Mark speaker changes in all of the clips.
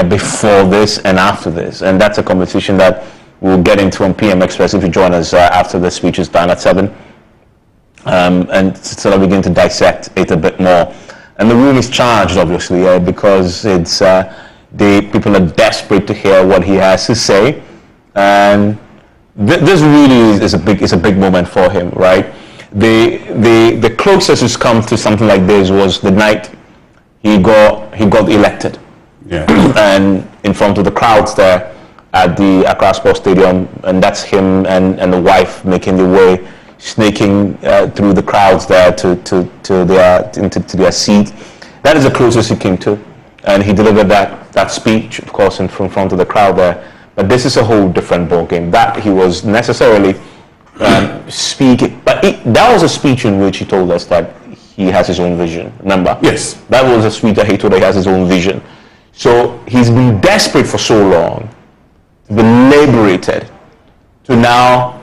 Speaker 1: before this and after this, and that's a conversation that we'll get into on PM Express if you join us after the speech is done at 7, and sort of begin to dissect it a bit more. And the room is charged, obviously, because it's the people are desperate to hear what he has to say, and this really is a big moment for him, right? The closest he's come to something like this was the night he got elected, and in front of the crowds there at the Accra Sports Stadium, and that's him and the wife making the way, snaking through the crowds there to their seat. That is the closest he came to, and he delivered that speech, of course, in front of the crowd there. But this is a whole different ballgame. That he was necessarily speaking, but that was a speech in which he told us that he has his own vision. Remember?
Speaker 2: Yes.
Speaker 1: That was a speech that he told us he has his own vision. So he's been desperate for so long, been liberated, to now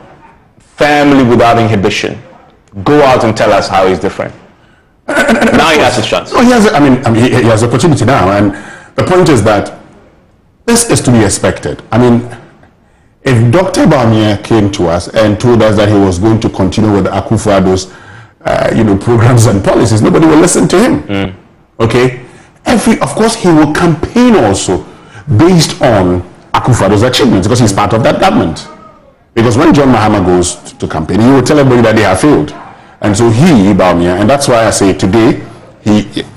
Speaker 1: firmly, without inhibition, go out and tell us how he's different. Now he has his chance.
Speaker 2: No, he has opportunity now, and the point is that this is to be expected. I mean, if Dr. Bawumia came to us and told us that he was going to continue with Akufo-Addo's, programs and policies, nobody will listen to him. Okay, of course, he will campaign also based on Akufo-Addo's achievements because he's part of that government. Because when John Mahama goes to campaign, he will tell everybody that they have failed. And so Bawumia, and that's why I say today,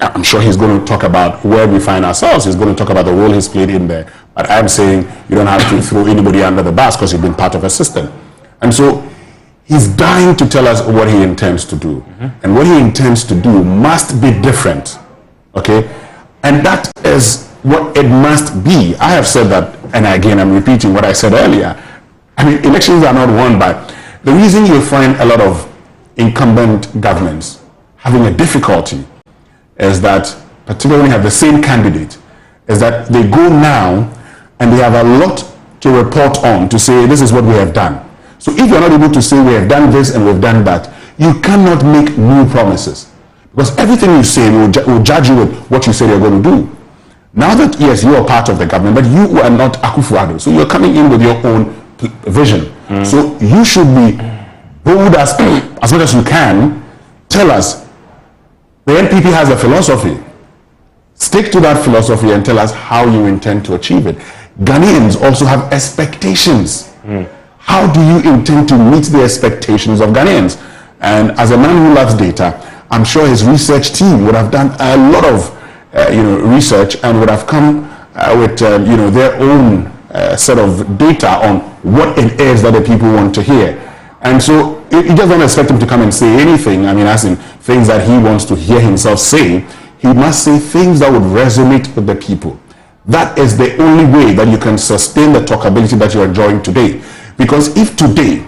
Speaker 2: I'm sure he's going to talk about where we find ourselves. He's going to talk about the role he's played in there. But I'm saying you don't have to throw anybody under the bus because you've been part of a system. And so he's dying to tell us what he intends to do. And what he intends to do must be different. Okay? And that is what it must be. I have said that, and again, I'm repeating what I said earlier. I mean, elections are not won by... The reason you find a lot of incumbent governments having a difficulty is that, particularly when you have the same candidate, is that they go now and they have a lot to report on to say, this is what we have done. So if you're not able to say, we have done this and we've done that, you cannot make new promises. Because everything you say will judge you with what you say you're going to do. Now that, yes, you are part of the government, but you are not Akufo-Addo. So you're coming in with your own vision. So you should be bold as much as you can. Tell us, the NPP has a philosophy. Stick to that philosophy and tell us how you intend to achieve it. Ghanaians also have expectations. How do you intend to meet the expectations of Ghanaians? And as a man who loves data, I'm sure his research team would have done a lot of research and would have come with their own set of data on what it is that the people want to hear. And so you just don't expect him to come and say anything. I mean, as in things that he wants to hear himself say. He must say things that would resonate with the people. That is the only way that you can sustain the talkability that you're enjoying today. Because if today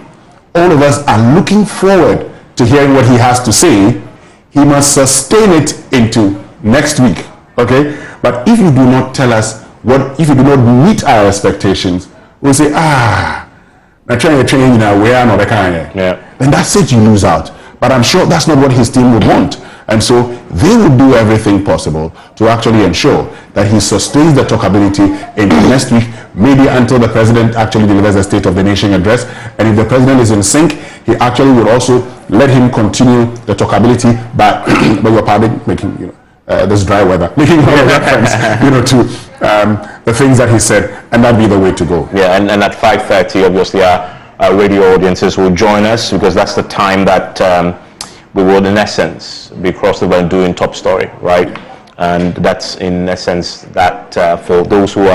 Speaker 2: all of us are looking forward to hearing what he has to say, he must sustain it into next week. Okay? But if you do not tell us if you do not meet our expectations, we'll say, then that's it, you lose out. But I'm sure that's not what his team would want. And so they will do everything possible to actually ensure that he sustains the talkability into next week, maybe until the president actually delivers a State of the Nation address. And if the president is in sync, he actually would also let him continue the talkability by, your pardon, making this dry weather, making a reference, to the things that he said, and that'd be the way to go.
Speaker 1: Yeah, and at 5:30, obviously, our radio audiences will join us because that's the time that we will, in essence, be across the world doing Top Story, right? And that's, in essence, that for those who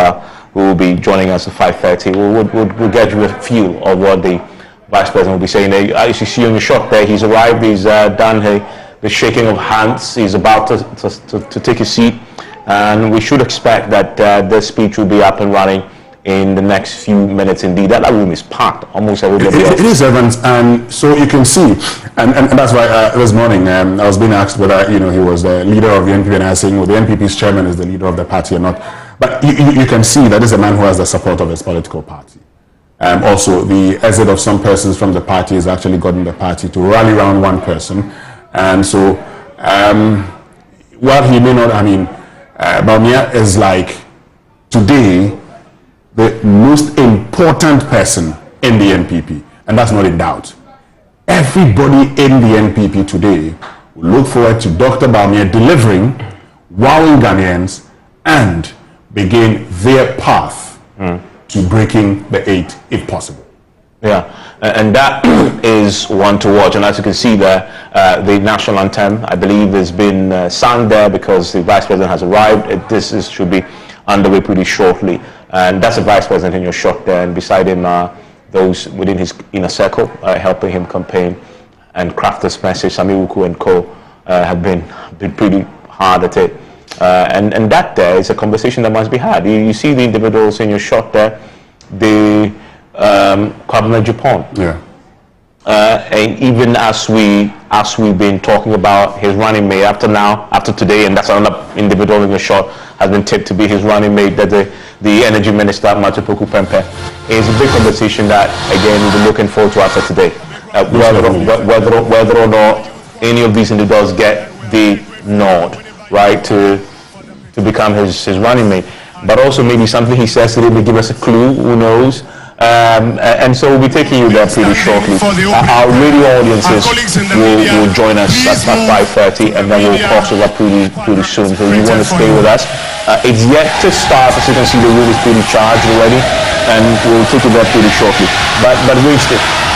Speaker 1: will be joining us at 5:30, we'll get you a feel of what the Vice President will be saying. As you see on the shot there, he's arrived, he's done the shaking of hands, he's about to take his seat, and we should expect that this speech will be up and running in the next few minutes. Indeed, that room is packed, almost everybody else.
Speaker 2: It is, Evans, and so you can see, and that's why this morning I was being asked whether he was the leader of the NPP, and I was saying, well, the NPP's chairman is the leader of the party or not. But you can see that is a man who has the support of his political party. Also, the exit of some persons from the party has actually gotten the party to rally around one person, and so while he may not, Bawumia is like today the most important person in the NPP, and that's not in doubt. Everybody in the NPP today will look forward to Dr. Bawumia delivering, wowing Ghanaians, and begin their path to breaking the 8 if possible.
Speaker 1: Yeah, and that is one to watch. And as you can see there, the national anthem, I believe, has been sung there because the Vice President has arrived. This should be underway pretty shortly. And that's the Vice President in your shot there. And beside him are those within his inner circle helping him campaign and craft this message. Sami Wuku and co have been pretty hard at it. And that there is a conversation that must be had. You see the individuals in your shot there, the Cardinal Japan.
Speaker 2: Yeah.
Speaker 1: And even as we've been talking about his running mate after today, and that's another individual in the shot has been tipped to be his running mate, that the energy minister Matupoku Pempe is a big conversation that again we'll be looking forward to after today. Whether or not any of these individuals get the nod, right, to become his running mate, but also maybe something he says today may give us a clue. Who knows? And so we'll be taking you there pretty shortly. Our radio audiences will join us at 5:30, and then we'll cross over pretty soon. So you want to stay with us. It's yet to start. As you can see, the room is pretty charged already, and we'll take you there pretty shortly. But reached it.